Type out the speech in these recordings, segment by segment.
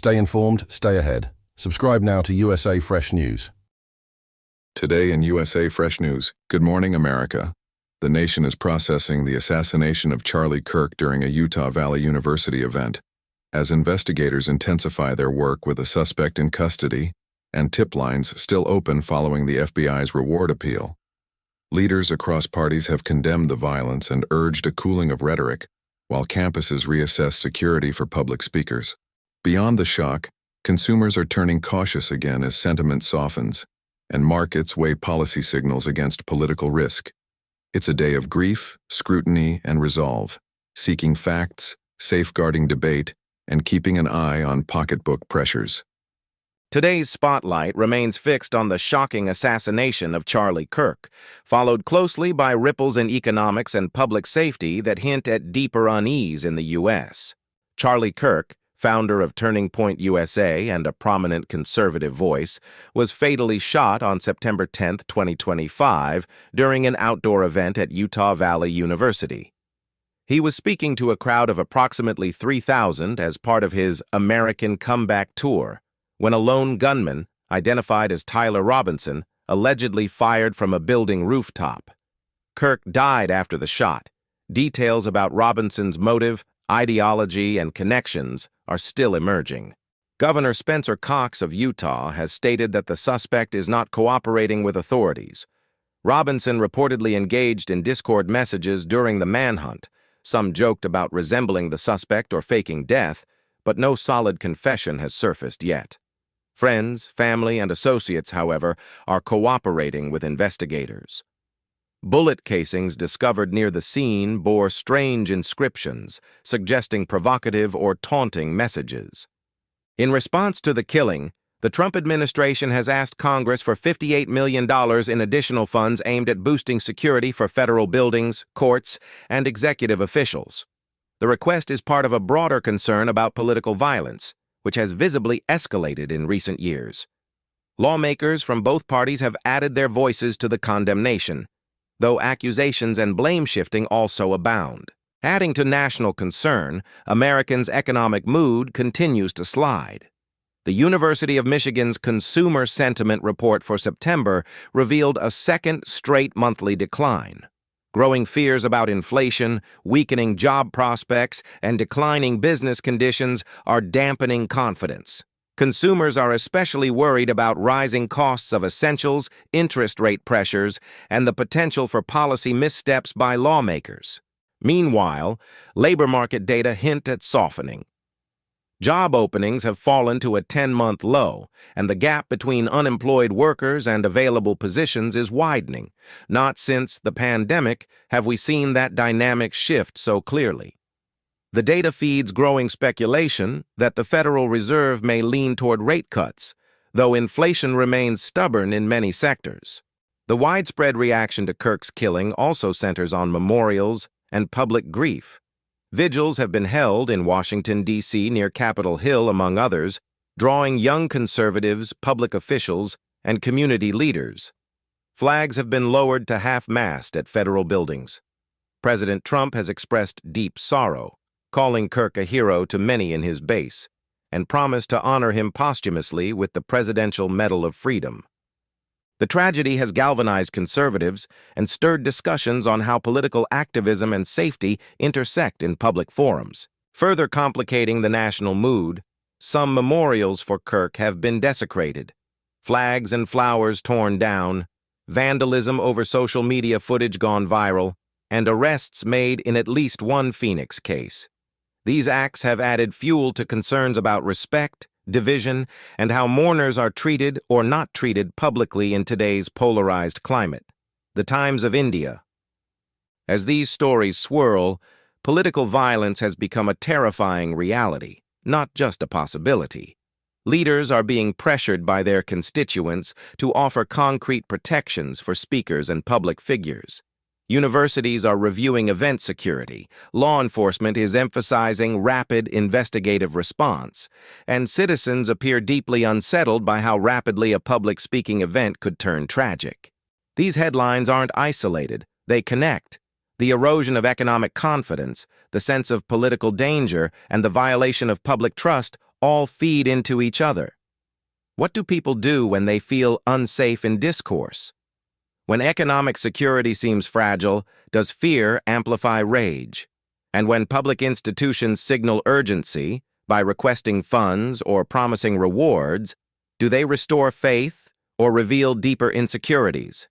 Stay informed, stay ahead. Subscribe now to USA Fresh News. Today in USA Fresh News, good morning, America. The nation is processing the assassination of Charlie Kirk during a Utah Valley University event, as investigators intensify their work with a suspect in custody and tip lines still open following the FBI's reward appeal. Leaders across parties have condemned the violence and urged a cooling of rhetoric, while campuses reassess security for public speakers. Beyond the shock, consumers are turning cautious again as sentiment softens, and markets weigh policy signals against political risk. It's a day of grief, scrutiny, and resolve, seeking facts, safeguarding debate, and keeping an eye on pocketbook pressures. Today's spotlight remains fixed on the shocking assassination of Charlie Kirk, followed closely by ripples in economics and public safety that hint at deeper unease in the U.S. Charlie Kirk, founder of Turning Point USA and a prominent conservative voice, was fatally shot on September 10, 2025, during an outdoor event at Utah Valley University. He was speaking to a crowd of approximately 3,000 as part of his American Comeback Tour, when a lone gunman, identified as Tyler Robinson, allegedly fired from a building rooftop. Kirk died after the shot. Details about Robinson's motive, ideology, and connections are still emerging. Governor Spencer Cox of Utah has stated that the suspect is not cooperating with authorities. Robinson reportedly engaged in Discord messages during the manhunt. Some joked about resembling the suspect or faking death, but no solid confession has surfaced yet. Friends, family, and associates, however, are cooperating with investigators. Bullet casings discovered near the scene bore strange inscriptions, suggesting provocative or taunting messages. In response to the killing, the Trump administration has asked Congress for $58 million in additional funds aimed at boosting security for federal buildings, courts, and executive officials. The request is part of a broader concern about political violence, which has visibly escalated in recent years. Lawmakers from both parties have added their voices to the condemnation, though accusations and blame shifting also abound. Adding to national concern, Americans' economic mood continues to slide. The University of Michigan's Consumer Sentiment Report for September revealed a second straight monthly decline. Growing fears about inflation, weakening job prospects, and declining business conditions are dampening confidence. Consumers are especially worried about rising costs of essentials, interest rate pressures, and the potential for policy missteps by lawmakers. Meanwhile, labor market data hint at softening. Job openings have fallen to a 10-month low, and the gap between unemployed workers and available positions is widening. Not since the pandemic have we seen that dynamic shift so clearly. The data feeds growing speculation that the Federal Reserve may lean toward rate cuts, though inflation remains stubborn in many sectors. The widespread reaction to Kirk's killing also centers on memorials and public grief. Vigils have been held in Washington, D.C. near Capitol Hill, among others, drawing young conservatives, public officials, and community leaders. Flags have been lowered to half-mast at federal buildings. President Trump has expressed deep sorrow, calling Kirk a hero to many in his base, and promised to honor him posthumously with the Presidential Medal of Freedom. The tragedy has galvanized conservatives and stirred discussions on how political activism and safety intersect in public forums. Further complicating the national mood, some memorials for Kirk have been desecrated, flags and flowers torn down, vandalism over social media footage gone viral, and arrests made in at least one Phoenix case. These acts have added fuel to concerns about respect, division, and how mourners are treated or not treated publicly in today's polarized climate. The Times of India. As these stories swirl, political violence has become a terrifying reality, not just a possibility. Leaders are being pressured by their constituents to offer concrete protections for speakers and public figures. Universities are reviewing event security, law enforcement is emphasizing rapid investigative response, and citizens appear deeply unsettled by how rapidly a public speaking event could turn tragic. These headlines aren't isolated, they connect. The erosion of economic confidence, the sense of political danger, and the violation of public trust all feed into each other. What do people do when they feel unsafe in discourse? When economic security seems fragile, does fear amplify rage? And when public institutions signal urgency by requesting funds or promising rewards, do they restore faith or reveal deeper insecurities?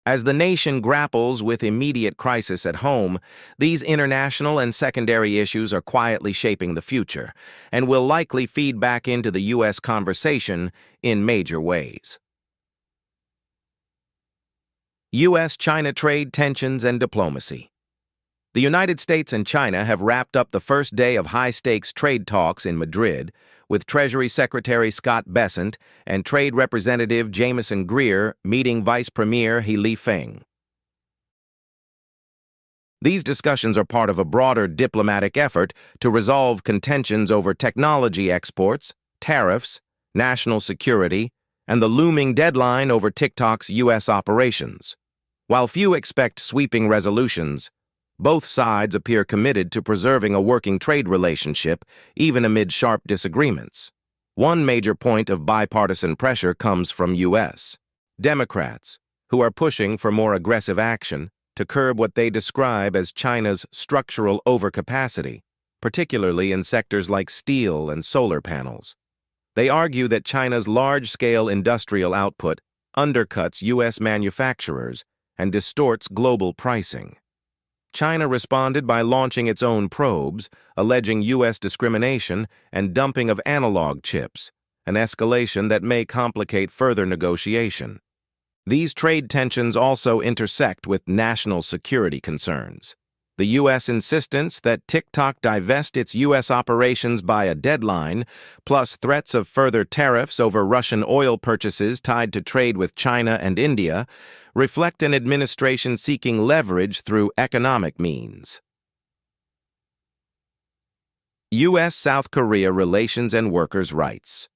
As the nation grapples with immediate crisis at home, these international and secondary issues are quietly shaping the future and will likely feed back into the U.S. conversation in major ways. U.S.-China trade tensions and diplomacy. The United States and China have wrapped up the first day of high-stakes trade talks in Madrid, with Treasury Secretary Scott Bessent and Trade Representative Jamieson Greer meeting Vice Premier He Lifeng. These discussions are part of a broader diplomatic effort to resolve contentions over technology exports, tariffs, national security, and the looming deadline over TikTok's U.S. operations. While few expect sweeping resolutions, both sides appear committed to preserving a working trade relationship, even amid sharp disagreements. One major point of bipartisan pressure comes from U.S. Democrats, who are pushing for more aggressive action to curb what they describe as China's structural overcapacity, particularly in sectors like steel and solar panels. They argue that China's large-scale industrial output undercuts U.S. manufacturers and distorts global pricing. China responded by launching its own probes, alleging U.S. discrimination and dumping of analog chips, an escalation that may complicate further negotiation. These trade tensions also intersect with national security concerns. The U.S. insistence that TikTok divest its U.S. operations by a deadline, plus threats of further tariffs over Russian oil purchases tied to trade with China and India, reflect an administration seeking leverage through economic means. U.S.-South Korea relations and workers' rights.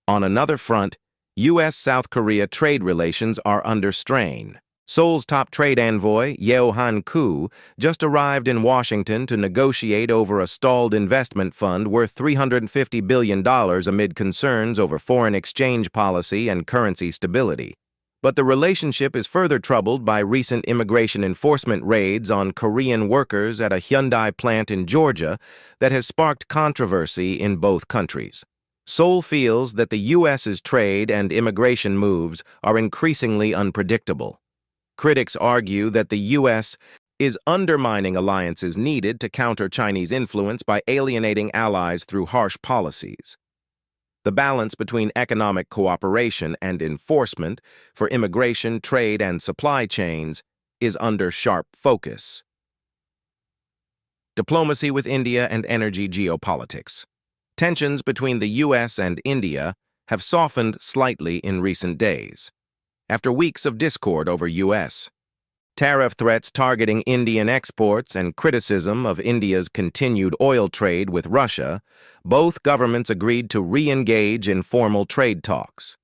On another front, U.S.-South Korea trade relations are under strain. Seoul's top trade envoy, Yeo Han-koo, just arrived in Washington to negotiate over a stalled investment fund worth $350 billion amid concerns over foreign exchange policy and currency stability. But the relationship is further troubled by recent immigration enforcement raids on Korean workers at a Hyundai plant in Georgia that has sparked controversy in both countries. Seoul feels that the U.S.'s trade and immigration moves are increasingly unpredictable. Critics argue that the U.S. is undermining alliances needed to counter Chinese influence by alienating allies through harsh policies. The balance between economic cooperation and enforcement for immigration, trade, and supply chains is under sharp focus. Diplomacy with India and energy geopolitics. Tensions between the U.S. and India have softened slightly in recent days, after weeks of discord over U.S. tariff threats targeting Indian exports and criticism of India's continued oil trade with Russia. Both governments agreed to re-engage in formal trade talks.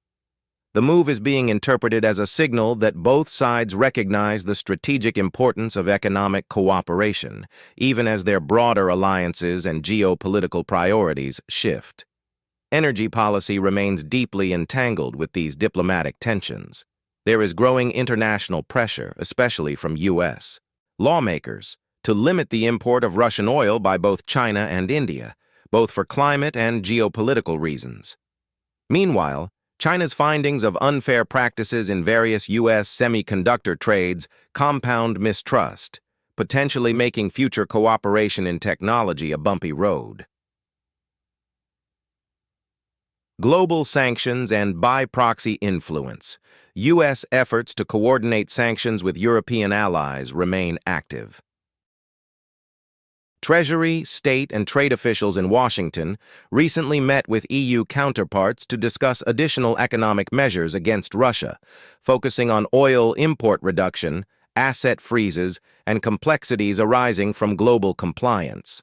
The move is being interpreted as a signal that both sides recognize the strategic importance of economic cooperation, even as their broader alliances and geopolitical priorities shift. Energy policy remains deeply entangled with these diplomatic tensions. There is growing international pressure, especially from U.S. lawmakers, to limit the import of Russian oil by both China and India, both for climate and geopolitical reasons. Meanwhile, China's findings of unfair practices in various U.S. semiconductor trades compound mistrust, potentially making future cooperation in technology a bumpy road. Global sanctions and by-proxy influence. U.S. efforts to coordinate sanctions with European allies remain active. Treasury, state, and trade officials in Washington recently met with EU counterparts to discuss additional economic measures against Russia, focusing on oil import reduction, asset freezes, and complexities arising from global compliance.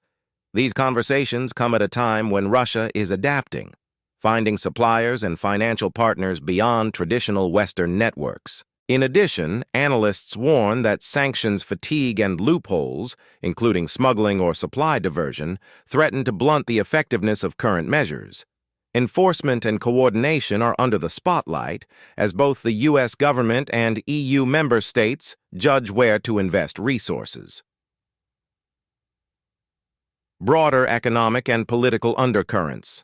These conversations come at a time when Russia is adapting, finding suppliers and financial partners beyond traditional Western networks. In addition, analysts warn that sanctions fatigue and loopholes, including smuggling or supply diversion, threaten to blunt the effectiveness of current measures. Enforcement and coordination are under the spotlight as both the U.S. government and EU member states judge where to invest resources. Broader economic and political undercurrents.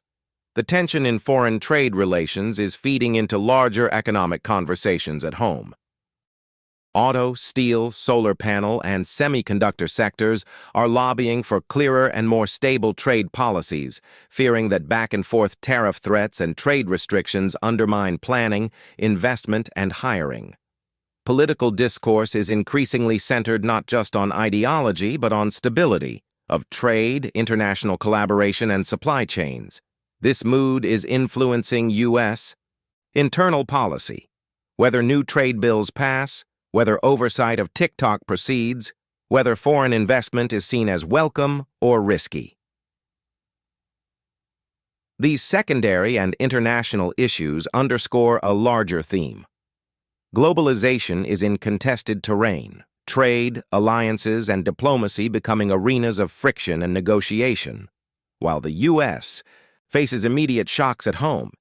The tension in foreign trade relations is feeding into larger economic conversations at home. Auto, steel, solar panel, and semiconductor sectors are lobbying for clearer and more stable trade policies, fearing that back-and-forth tariff threats and trade restrictions undermine planning, investment, and hiring. Political discourse is increasingly centered not just on ideology but on stability of trade, international collaboration, and supply chains. This mood is influencing U.S. internal policy. Whether new trade bills pass, whether oversight of TikTok proceeds, whether foreign investment is seen as welcome or risky. These secondary and international issues underscore a larger theme. Globalization is in contested terrain, trade, alliances, and diplomacy becoming arenas of friction and negotiation. While the U.S. faces immediate shocks at home,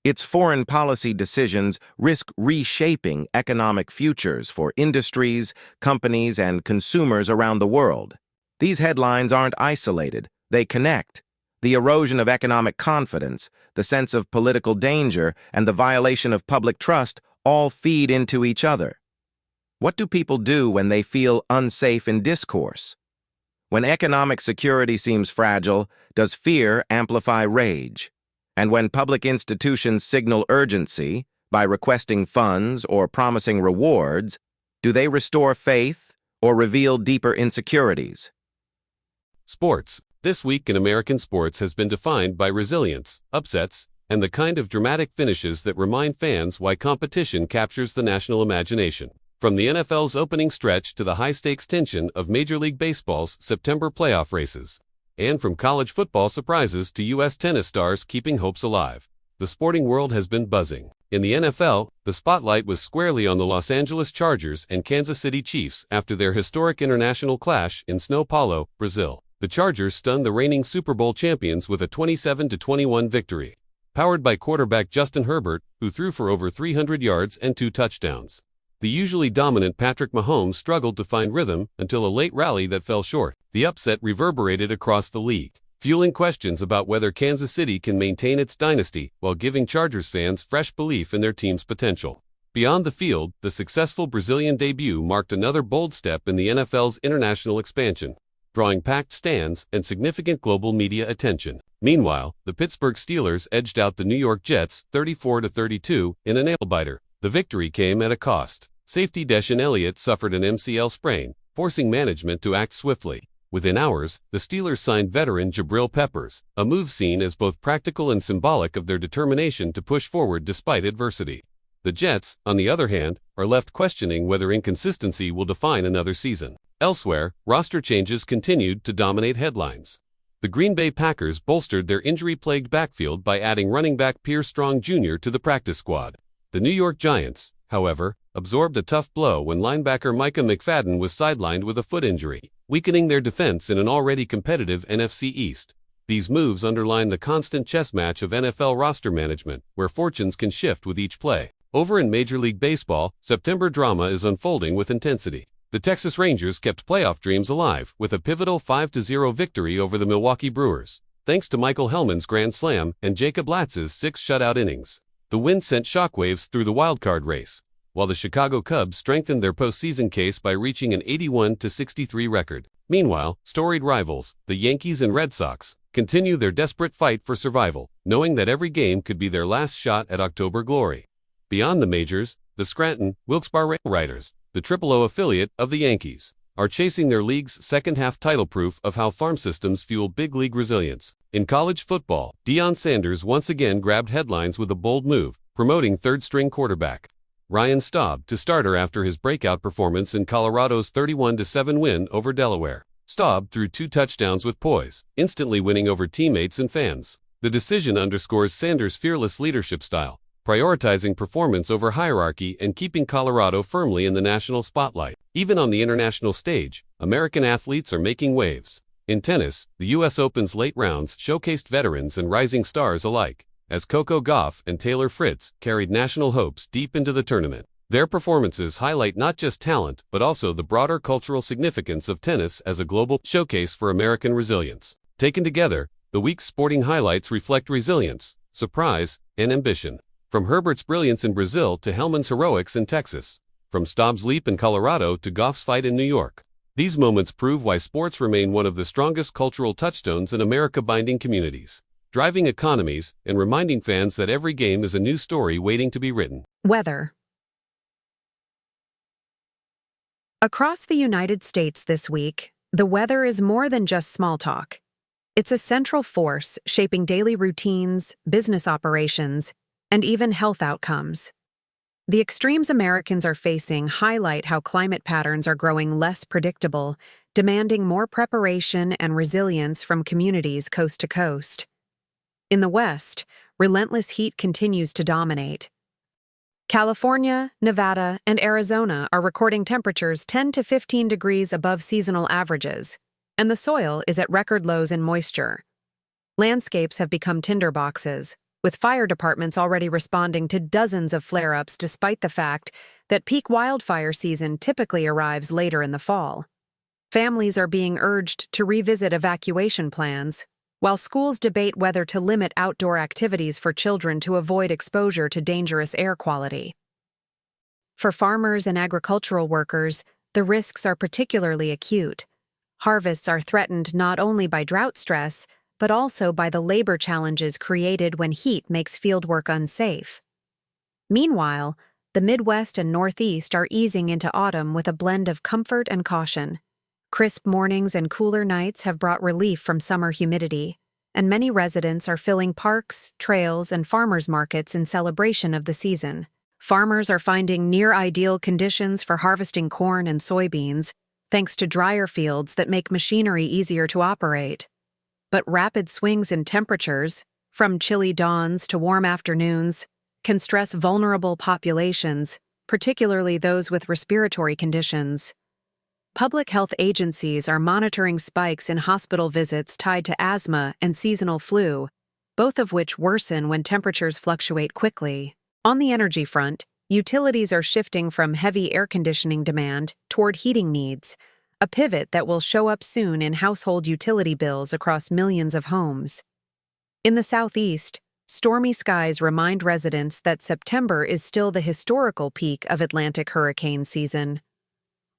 its foreign policy decisions risk reshaping economic futures for industries, companies, and consumers around the world. These headlines aren't isolated, they connect. The erosion of economic confidence, the sense of political danger, and the violation of public trust all feed into each other. What do people do when they feel unsafe in discourse? When economic security seems fragile, does fear amplify rage? And when public institutions signal urgency by requesting funds or promising rewards, do they restore faith or reveal deeper insecurities? Sports. This week in American sports has been defined by resilience, upsets, and the kind of dramatic finishes that remind fans why competition captures the national imagination. From the NFL's opening stretch to the high-stakes tension of Major League Baseball's September playoff races. And from college football surprises to U.S. tennis stars keeping hopes alive, the sporting world has been buzzing. In the NFL, the spotlight was squarely on the Los Angeles Chargers and Kansas City Chiefs after their historic international clash in São Paulo, Brazil. The Chargers stunned the reigning Super Bowl champions with a 27-21 victory, powered by quarterback Justin Herbert, who threw for over 300 yards and 2 touchdowns. The usually dominant Patrick Mahomes struggled to find rhythm until a late rally that fell short. The upset reverberated across the league, fueling questions about whether Kansas City can maintain its dynasty while giving Chargers fans fresh belief in their team's potential. Beyond the field, the successful Brazilian debut marked another bold step in the NFL's international expansion, drawing packed stands and significant global media attention. Meanwhile, the Pittsburgh Steelers edged out the New York Jets 34-32 in a nail-biter. The victory came at a cost. Safety Deshaun Elliott suffered an MCL sprain, forcing management to act swiftly. Within hours, the Steelers signed veteran Jabril Peppers, a move seen as both practical and symbolic of their determination to push forward despite adversity. The Jets, on the other hand, are left questioning whether inconsistency will define another season. Elsewhere, roster changes continued to dominate headlines. The Green Bay Packers bolstered their injury-plagued backfield by adding running back Pierre Strong Jr. to the practice squad. The New York Giants, however, absorbed a tough blow when linebacker Micah McFadden was sidelined with a foot injury, weakening their defense in an already competitive NFC East. These moves underline the constant chess match of NFL roster management, where fortunes can shift with each play. Over in Major League Baseball, September drama is unfolding with intensity. The Texas Rangers kept playoff dreams alive with a pivotal 5-0 victory over the Milwaukee Brewers, thanks to Michael Hellman's grand slam and Jacob Latz's 6 shutout innings. The win sent shockwaves through the wildcard race, while the Chicago Cubs strengthened their postseason case by reaching an 81-63 record. Meanwhile, storied rivals, the Yankees and Red Sox, continue their desperate fight for survival, knowing that every game could be their last shot at October glory. Beyond the majors, the Scranton, Wilkes-Barre Riders, the Triple-O affiliate of the Yankees, are chasing their league's second-half title, proof of how farm systems fuel big league resilience. In college football, Deion Sanders once again grabbed headlines with a bold move, promoting third-string quarterback Ryan Staub to starter after his breakout performance in Colorado's 31-7 win over Delaware. Staub threw 2 touchdowns with poise, instantly winning over teammates and fans. The decision underscores Sanders' fearless leadership style, prioritizing performance over hierarchy and keeping Colorado firmly in the national spotlight. Even on the international stage, American athletes are making waves. In tennis, the U.S. Open's late rounds showcased veterans and rising stars alike, as Coco Gauff and Taylor Fritz carried national hopes deep into the tournament. Their performances highlight not just talent, but also the broader cultural significance of tennis as a global showcase for American resilience. Taken together, the week's sporting highlights reflect resilience, surprise, and ambition. From Herbert's brilliance in Brazil to Hellman's heroics in Texas. From Staub's leap in Colorado to Gauff's fight in New York. These moments prove why sports remain one of the strongest cultural touchstones in America, binding communities, driving economies, and reminding fans that every game is a new story waiting to be written. Weather. Across the United States this week, the weather is more than just small talk. It's a central force shaping daily routines, business operations, and even health outcomes. The extremes Americans are facing highlight how climate patterns are growing less predictable, demanding more preparation and resilience from communities coast to coast. In the West, relentless heat continues to dominate. California, Nevada, and Arizona are recording temperatures 10 to 15 degrees above seasonal averages, and the soil is at record lows in moisture. Landscapes have become tinderboxes, with fire departments already responding to dozens of flare-ups despite the fact that peak wildfire season typically arrives later in the fall. Families are being urged to revisit evacuation plans, while schools debate whether to limit outdoor activities for children to avoid exposure to dangerous air quality. For farmers and agricultural workers, the risks are particularly acute. Harvests are threatened not only by drought stress, but also by the labor challenges created when heat makes fieldwork unsafe. Meanwhile, the Midwest and Northeast are easing into autumn with a blend of comfort and caution. Crisp mornings and cooler nights have brought relief from summer humidity, and many residents are filling parks, trails, and farmers markets in celebration of the season. Farmers are finding near-ideal conditions for harvesting corn and soybeans, thanks to drier fields that make machinery easier to operate. But rapid swings in temperatures, from chilly dawns to warm afternoons, can stress vulnerable populations, particularly those with respiratory conditions. Public health agencies are monitoring spikes in hospital visits tied to asthma and seasonal flu, both of which worsen when temperatures fluctuate quickly. On the energy front, utilities are shifting from heavy air conditioning demand toward heating needs, a pivot that will show up soon in household utility bills across millions of homes. In the Southeast, stormy skies remind residents that September is still the historical peak of Atlantic hurricane season.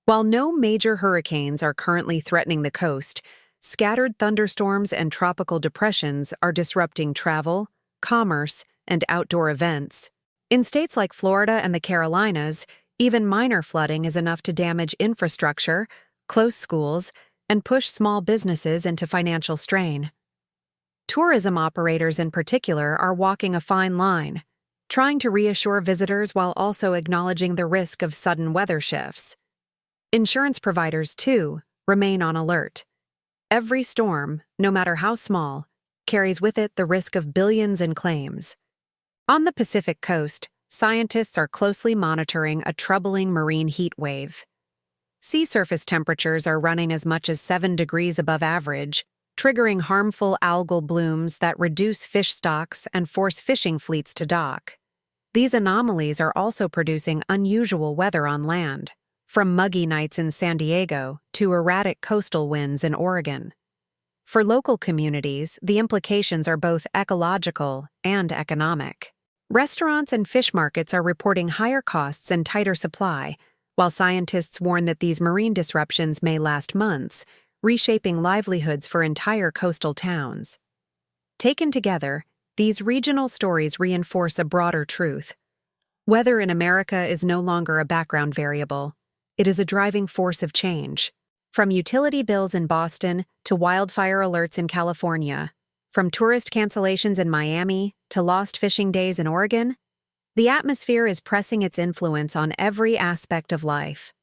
While no major hurricanes are currently threatening the coast, scattered thunderstorms and tropical depressions are disrupting travel, commerce, and outdoor events. In states like Florida and the Carolinas, even minor flooding is enough to damage infrastructure, close schools, and push small businesses into financial strain. Tourism operators in particular are walking a fine line, trying to reassure visitors while also acknowledging the risk of sudden weather shifts. Insurance providers, too, remain on alert. Every storm, no matter how small, carries with it the risk of billions in claims. On the Pacific Coast, scientists are closely monitoring a troubling marine heat wave. Sea surface temperatures are running as much as 7 degrees above average, triggering harmful algal blooms that reduce fish stocks and force fishing fleets to dock. These anomalies are also producing unusual weather on land, from muggy nights in San Diego to erratic coastal winds in Oregon. For local communities, the implications are both ecological and economic. Restaurants and fish markets are reporting higher costs and tighter supply, while scientists warn that these marine disruptions may last months, reshaping livelihoods for entire coastal towns. Taken together, these regional stories reinforce a broader truth. Weather in America is no longer a background variable. It is a driving force of change. From utility bills in Boston to wildfire alerts in California, from tourist cancellations in Miami to lost fishing days in Oregon, the atmosphere is pressing its influence on every aspect of life.